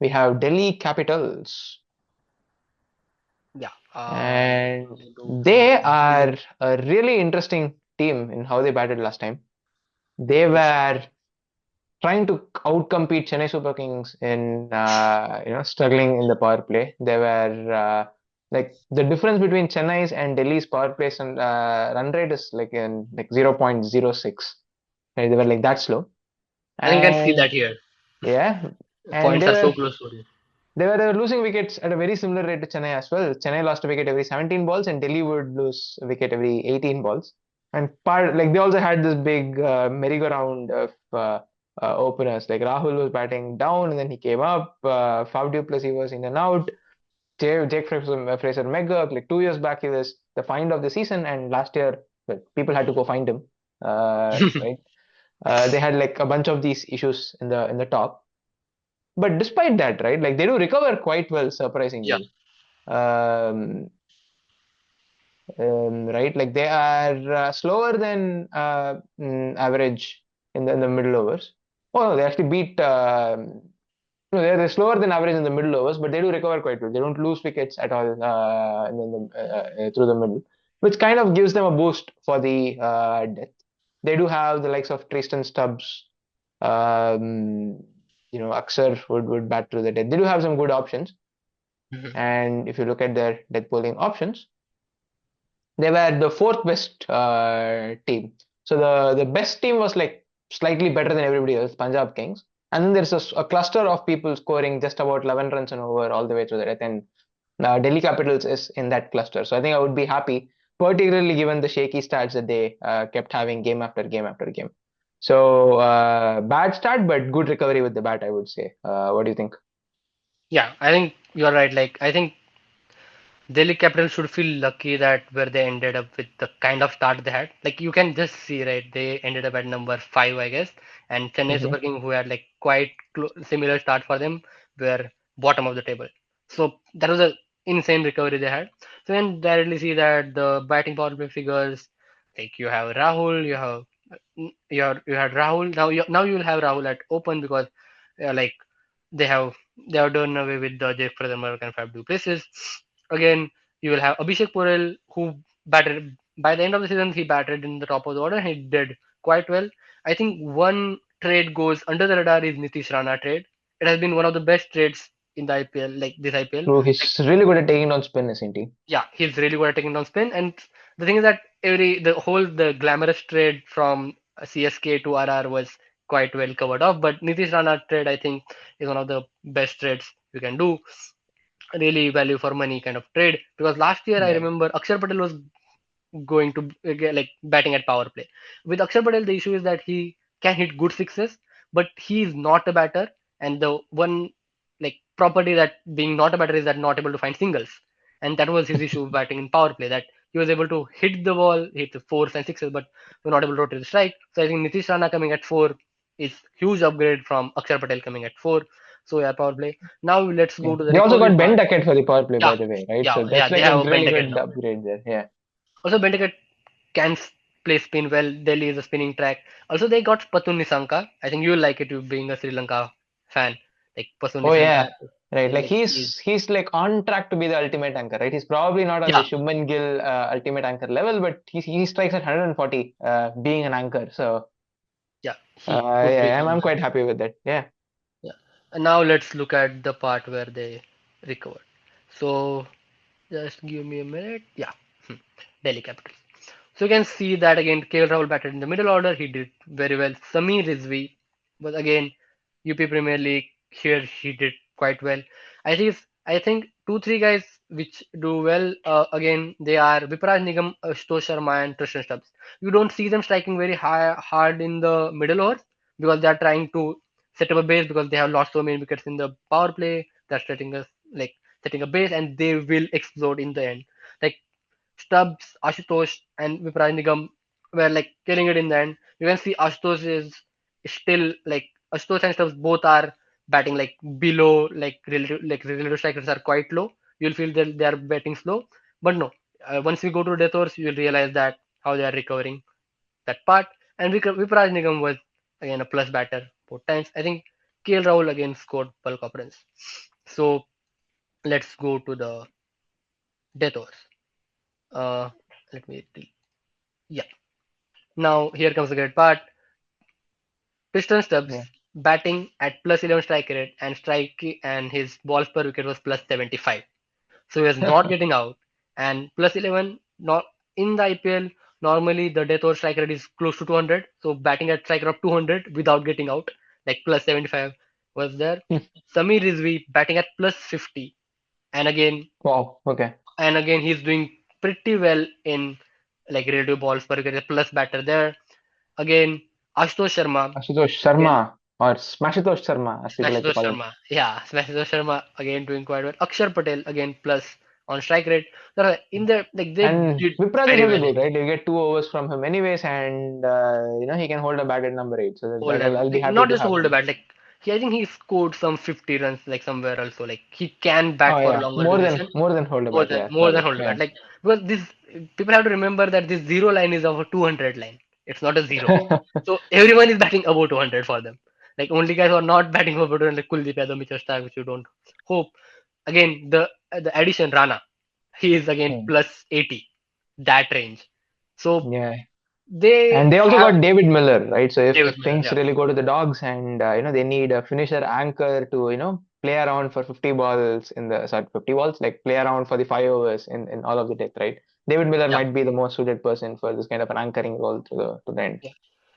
we have Delhi Capitals. Yeah. And They do have they Gayle. are a really interesting team in how they batted last time. They Yeah. were trying to outcompete Chennai Super Kings in struggling in the power play. They were like the difference between Chennai's and Delhi's power play and run rate is like in like 0.06. Right? They were like that slow. I think you can see And that here. yeah, and Points are so close for you. they were losing wickets at a very similar rate to Chennai as well. Chennai lost a wicket every 17 balls, and Delhi would lose a wicket every 18 balls. And part like they also had this big merry-go-round of openers. Like Rahul was batting down, and then he came up. Faf du Plessis was in and out. Jake Fraser Megha, like 2 years back, he was the find of the season, and last year, well, people had to go find him. Right? They had like a bunch of these issues in the top. But despite that, right, like they do recover quite well, Yeah. surprisingly. Um, right, like they are slower than average in the middle overs. Oh no, they actually beat. No, they're slower than average in the middle overs, but they do recover quite well. They don't lose wickets at all through the middle, which kind of gives them a boost for the death. They do have the likes of Tristan Stubbs, um, Axar would bat through the death. They do have some good options, Mhm. and if you look at their death bowling options, they were the fourth best team. So the best team was like slightly better than everybody else, Punjab Kings. And then there's a cluster of people scoring just about 11 runs and over all the way to the death. And Delhi Capitals is in that cluster. So I think I would be happy, particularly given the shaky stats that they kept having game after game after game. So bad start, but good recovery with the bat, I would say. What do you think? Yeah, I think you're right. Like, I think Delhi Capitals should feel lucky that where they ended up with the kind of start they had. Like, you can just see, right? They ended up at number five, I guess, and Chennai Mm-hmm. Super King, who had like quite similar start for them, were bottom of the table. So that was a insane recovery they had. So you can directly see that the batting power play figures, like you have Rahul, you had Rahul. Now you will have Rahul at open because like they have they have done away with the Jake Furthermore and Fab du Plessis. Again, you will have Abhishek Porel, who batted by the end of the season. He batted in the top of the order. He did quite well. I think one trade goes under the radar is Nitish Rana trade. It has been one of the best trades in the IPL, like this IPL. True, Like, he's really good at taking down spin, isn't he? yeah, he's really good at taking down spin. And the thing is that the glamorous trade from CSK to RR was quite well covered off. But Nitish Rana trade, I think, is one of the best trades you can do. Really value for money kind of trade. Because last year I Yeah. remember Akshar Patel was going to get like batting at power play. With Akshar Patel, the issue is that he can hit good sixes, but he is not a batter. And the one like property that being not a batter is that not able to find singles, and that was his issue batting in power play. That he was able to hit the ball, hit the fours and sixes, but was not able to rotate the strike. So I think Nitish Rana coming at four is huge upgrade from Akshar Patel coming at four. So yeah, power play. Now let's Yeah. go to the They also recovery got Ben part. Duckett for the power play, by Yeah, the way, right? yeah, So yeah. that's They like a have a Ben really Duckett good now. upgrade there. Yeah. Also, Bendigo can play spin well. Delhi is a spinning track. Also, they got Pathum Nissanka. I think you will like it, you being a Sri Lanka fan. Like Pathum Oh Nissanka, yeah. Right. Like like he's he's like on track to be the ultimate anchor, right? He's probably not on the yeah, Shubman Gill ultimate anchor level, but he strikes at 140 being an anchor. So yeah, he could yeah, I'm become I'm that. quite happy with that. Yeah. Yeah. And now let's look at the part where they recovered. So just give me a minute. Yeah, Delhi Capitals. So you can see that again, KL Rahul batted in the middle order. He did very well. Samir Rizvi was again UP Premier League. Here he did quite well. I think two three guys which do well again they are Viparaj Nigam, Ashutosh Sharma and Tristan Stubbs. You don't see them striking very hard in the middle overs because they are trying to set up a base because they have lost so many wickets in the power play. They're setting a base and they will explode in the end. Like Stubbs, Ashutosh, and Vipraj Nigam were like killing it in the end. You can see Ashutosh is still like Ashutosh and Stubbs both are batting like below relative strikers are quite low. You'll feel that they are batting slow, but no. Once we go to death overs, you'll realize that how they are recovering that part. And Vipraj Nigam was again a plus batter both times. I think KL Rahul again scored bulk of runs. So let's go to the death overs. Uh, let me yeah. Now here comes the great part. Tristan Stubbs Yeah. batting at plus 11 strike rate and his balls per wicket was plus 75. So he was not getting out. And plus 11, not in the IPL, normally the death over strike rate is close to 200. So batting at strike rate of 200 without getting out, like plus 75 was there. Samir Rizvi batting at plus 50. And again, Wow. Okay. he's doing pretty well in like relative balls per wicket, plus batter there. Again, Ashutosh Sharma, Ashutosh again Sharma or Smashutosh Sharma, as people like to Smashutosh call him. Sharma. Yeah, Smashutosh Sharma again doing quite well. Akshar Patel again plus on strike rate. In the like they And did Vipra is very also well good, in right? You get 2 overs from him anyways, and he can hold a bat at number 8. So hold them. I'll be Like happy not to just to have hold the him. bat. Like I think he scored some 50 runs like somewhere also. Like he can Oh bat for a yeah, longer duration. more than hold a More bat. than Yeah, more than sorry. hold the bat. Yeah. Like because this people have to remember that this zero line is of a 200 line. It's not a zero. So everyone is batting above 200 for them. Like only guys who are not batting above 200 like Kuldeep Yadav, Mitchell Starc, which you don't hope. Again, the addition Rana, he is again Hmm. plus 80, that range. So Yeah. they And they also have got David Miller, right? So if David Miller, things yeah, really go to the dogs and they need a finisher anchor to play around for 50 balls in the sorry 50 balls, like play around for the 5 overs in all of the depth, right? David Miller yeah, might be the most suited person for this kind of an anchoring role to the end. yeah.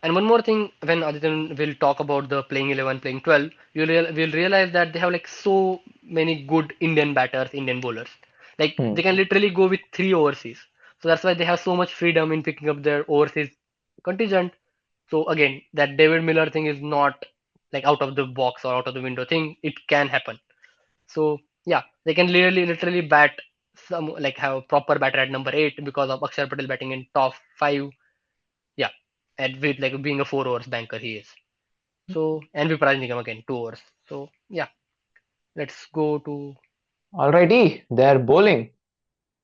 And one more thing, when Adityan will talk about the playing 11, playing 12, we'll realize that they have like so many good Indian batters, Indian bowlers. Like Hmm. they can literally go with three overseas. So that's why they have so much freedom in picking up their overseas contingent. So again, that David Miller thing is not like out of the box or out of the window thing. It can happen. So yeah, they can literally bat some like have a proper batter at number 8 because of Akshar Patel batting in top 5. Yeah, and with like being a 4 overs banker he is. So and Vipraj Nigam again 2 overs. So yeah, let's go to. Alrighty, they're bowling.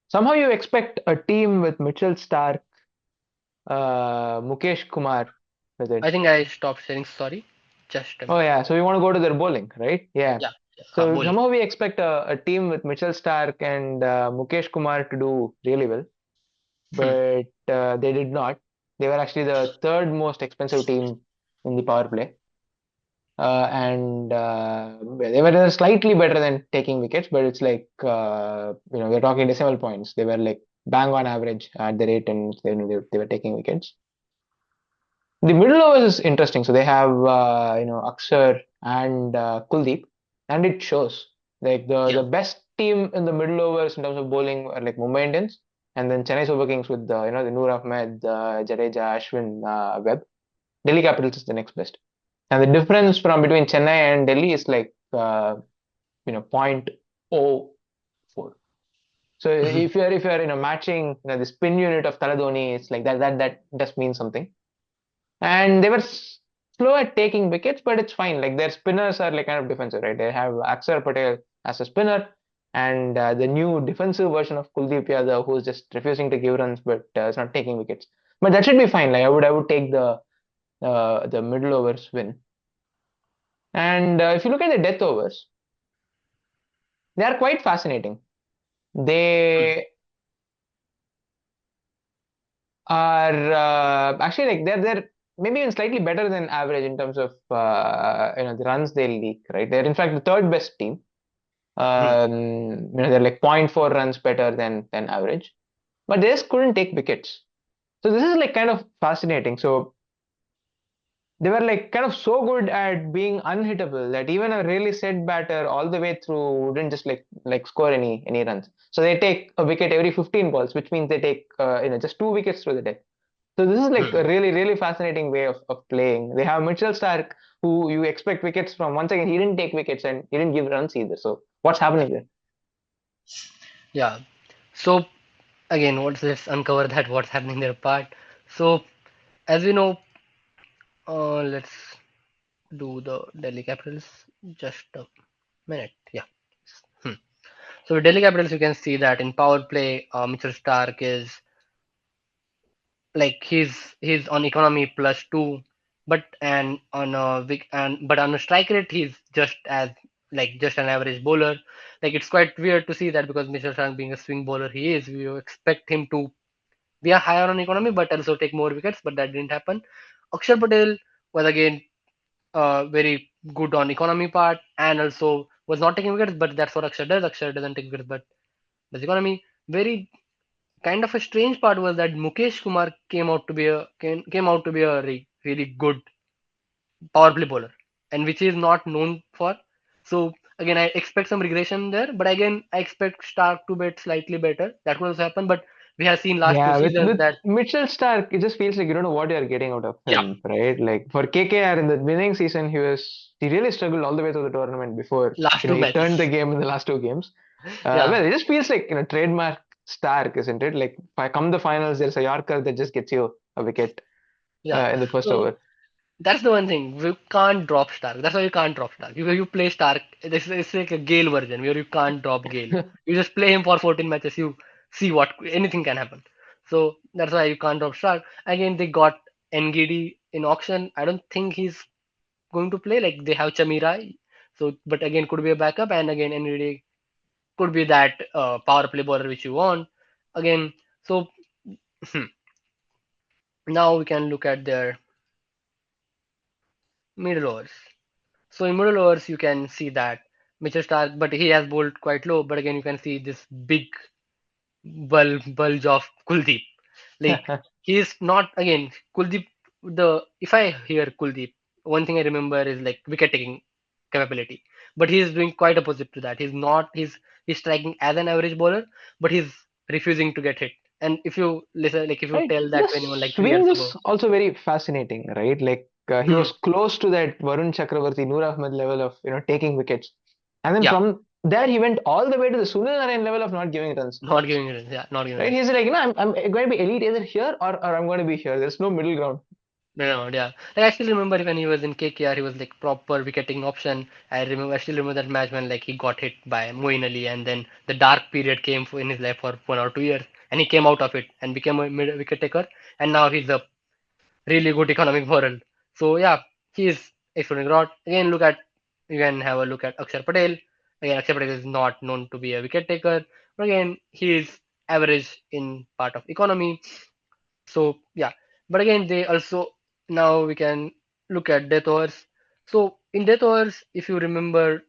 Somehow you expect a team with Mitchell Starc, Mukesh Kumar with I it. think I stopped sharing. Sorry, just a Oh minute. yeah, so we want to go to their bowling, right? Yeah. Yeah, So bowling. somehow we expect a team with Mitchell Starc and Mukesh Kumar to do really well, Hmm. but they did not. They were actually the third most expensive team in the power play, and they were slightly better than taking wickets, but it's like we're talking decimal points. They were like bang on average at the rate, and they were taking wickets. The middle overs is interesting. So they have Akshar and Kuldeep, and it shows like Yeah, the best team in the middle overs in terms of bowling are like Mumbai Indians, and then Chennai Super Kings with the Noor Ahmed, Jadeja, Ashwin, Webb. Delhi Capitals is the next best, and the difference from between Chennai and Delhi is like 0.04. So if you're matching the spin unit of Thala-Dhoni, it's like that does mean something. And they were slow at taking wickets, but it's fine. Like their spinners are like kind of defensive, right? They have Axar Patel as a spinner, and the new defensive version of Kuldeep Yadav, who's just refusing to give runs, but is not taking wickets. But that should be fine. Like I would take the middle overs win. And if you look at the death overs, they are quite fascinating. They are actually like they're maybe even slightly better than average in terms of the runs they leak, right? They're in fact the third best team. They're like zero point 0.4 runs better than average, but they just couldn't take wickets. So this is like kind of fascinating. So they were like kind of so good at being unhittable that even a really set batter all the way through wouldn't just like score any runs. So they take a wicket every 15 balls, which means they take just 2 wickets through the day. So this is like a hmm. really, really fascinating way of playing. They have Mitchell Starc, who you expect wickets from. Once again, he didn't take wickets and he didn't give runs either. So what's happening there? Yeah. So again, let's uncover that what's happening there part. So as we know, let's do the Delhi Capitals. Just a minute. Yeah. Hmm. So with Delhi Capitals, you can see that in power play, Mitchell Stark is like he's on economy plus 2. but on a strike rate he's just as just an average bowler. Like it's quite weird to see that because Mitchell Starc being a swing bowler he is, we expect him to be a higher on economy but also take more wickets, but that didn't happen. Akshar Patel was again very good on economy part and also was not taking wickets, but that's what Akshar does. Akshar doesn't take wickets but does economy. Very kind of a strange part was that Mukesh Kumar came out to be a really good power play bowler, and which is not known for. So again, I expect some regression there, but again, I expect Stark to bet slightly better. That will also happen, but we have seen last two Yeah, with seasons with that Mitchell Starc, it just feels like you don't know what you're getting out of yeah, him, right? Like for KKR in the winning season, he really struggled all the way through the tournament before last two he matches, turned the game in the last two games. yeah, Well, it just feels like trademark Starc, isn't it? Like if I come the finals, there's a Yorker that just gets you a wicket yeah. in the first So over. that's the one thing we can't drop Stark. That's why you can't drop Stark. You play Stark. It's like a Gale version where you can't drop Gale. You just play him for 14 matches. You see what anything can happen. So that's why you can't drop Stark. Again, they got NGD in auction. I don't think he's going to play. Like they have Chamira, so but again could be a backup, and again NGD could be that power play bowler which you want. Again, so now we can look at their middle overs. So in middle overs, you can see that Mitchell Stark, but he has bowled quite low. But again, you can see this big bulge of Kuldeep. Like he's not again Kuldeep. The if I hear Kuldeep, one thing I remember is like wicket taking capability. But he's doing quite opposite to that. He's not. He's striking as an average bowler, but he's refusing to get hit. And if you listen, like if you Right. tell The that to anyone like 3 years swing ago, is also very fascinating, right? Like he hmm, was close to that Varun Chakravarti, Noor Ahmed level of taking wickets, and then yeah, from there he went all the way to the Sunil Narine level of not giving runs. not giving runs, yeah, not giving Right? runs. He's like, I'm going to be elite either here or I'm going to be here. There's no middle ground. No, yeah. Like I still remember when he was in KKR, he was like proper wicketing option. I still remember that match when like he got hit by Moeen Ali, and then the dark period came in his life for 1 or 2 years, and he came out of it and became a mid wicket taker, and now he's a really good economic bowler. So yeah, he is exploding rod. Again, you can have a look at Akshar Patel. Again, Akshar Patel is not known to be a wicket taker, but again, he is average in part of economy. So yeah, but again, they also now we can look at death overs. So in death overs, if you remember,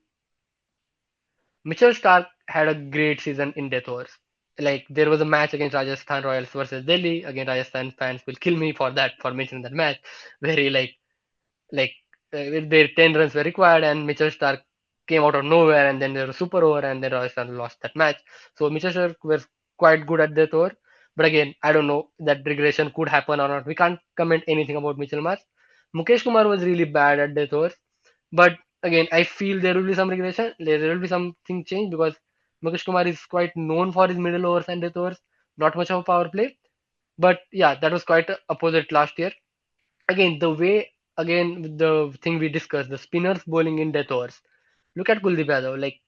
Mitchell Stark had a great season in death overs. Like there was a match against Rajasthan Royals versus Delhi. Again, Rajasthan fans will kill me for that for mentioning that match, where he like their 10 runs were required and Mitchell Stark came out of nowhere and then there was a super over and then Rajasthan lost that match. So Mitchell Stark was quite good at that over. But again, I don't know that regression could happen or not. We can't comment anything about Mitchell Marsh. Mukesh Kumar was really bad at that over. But again, I feel there will be some regression. There will be something change because Mukesh Kumar is quite known for his middle overs and death overs. Not much of a power play. But yeah, that was quite opposite last year. Again, the way again with the thing we discussed, the spinners bowling in death overs. Look at Kuldeep Yadav. Like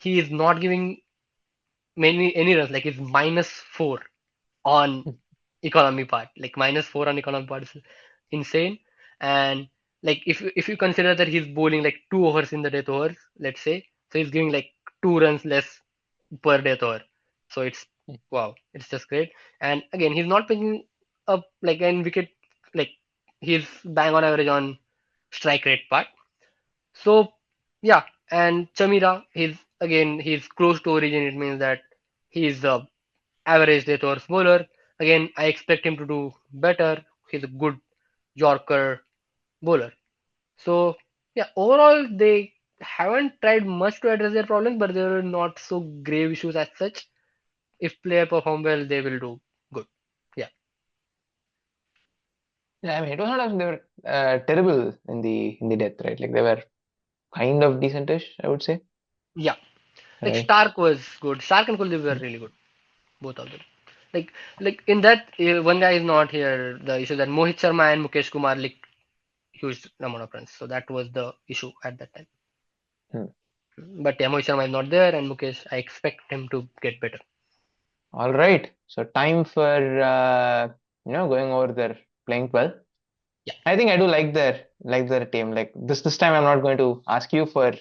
he is not giving many any runs. Like it's -4 on economy part. Like -4 on economy part is insane. And like if you consider that he's bowling like 2 overs in the death overs, let's say, so he's giving like 2 runs less per death over. So it's wow, it's just great. And again, he's not picking up like an wicket, like he's bang on average on strike rate part. So yeah, and Chamira, he's close to origin. It means that he's the average death overs bowler. Again, I expect him to do better. He's a good Yorker bowler. So yeah, overall they haven't tried much to address their problems, but there are not so grave issues as such. If player perform well, they will do good. Yeah, Yeah, I mean, it was not as if they were terrible in the death, right? Like they were kind of decentish, I would say. yeah. Like Right. Stark was good. Stark and Kuldeep were really good, both of them. Like like in that one guy is not here. The issue that Mohit Sharma and Mukesh Kumar leaked huge amount of runs, so that was the issue at that time. Hmm. But yeah, Mohit Sharma is not there, and Mukesh, I expect him to get better. All right. So time for going over their playing 12. Yeah, I think I do like their team. Like this time I'm not going to ask you for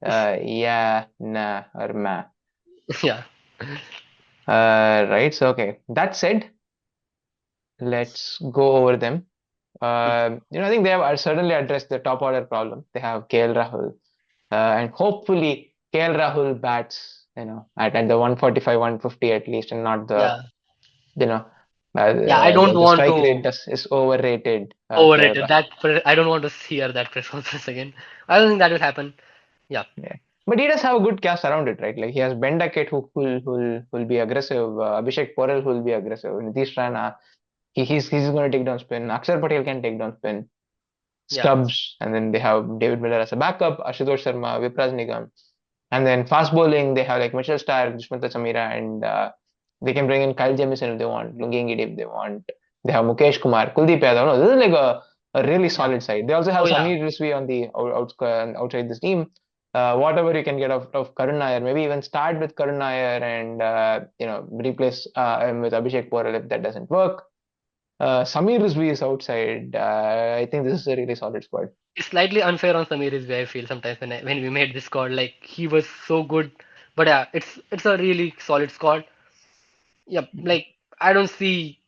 yeah, nah, or ma. yeah. Right. So okay. That said, let's go over them. I think they have certainly addressed the top order problem. They have KL Rahul, and hopefully KL Rahul bats, at the 145, 150 at least, and not Yeah, you know, yeah. I don't the want strike rate to is overrated. KL overrated Rahul. that. I don't want to hear that press conference again. I don't think that will happen. Yeah, Yeah. But he does have a good cast around it, right? Like he has Ben Duckett who'll be aggressive, Abhishek Porel who'll be aggressive, Nitish Rana, he's going to take down spin. Axar Patel can take down spin. yeah, Stubbs, and then they have David Miller as a backup, Ashutosh Sharma, Vipraj Nigam, and then fast bowling they have like Mitchell Starc, Dushmantha Samira, and they can bring in Kyle Jamieson if they want, Lungi Ngidi if they want. They have Mukesh Kumar, Kuldeep Yadav. No, this is like a really yeah. solid side. They also have Oh yeah, Samir Rizvi on the outside this team. Whatever you can get out of Karun Nair, maybe even start with Karun Nair and replace him with Abhishek Porel if that doesn't work. Samir Rizvi is outside. I think this is a really solid squad. it's slightly unfair on Samir is where I feel sometimes when we made this squad. Like he was so good, but yeah, it's a really solid squad. Yeah, like I don't see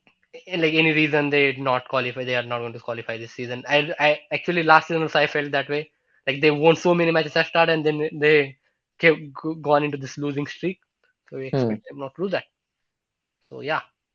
like any reason they not qualify. They are not going to qualify this season. I actually last season also I felt that way. Like they won so many matches at start and then they gone into this losing streak. So we Hmm. expect them not to do that. So yeah,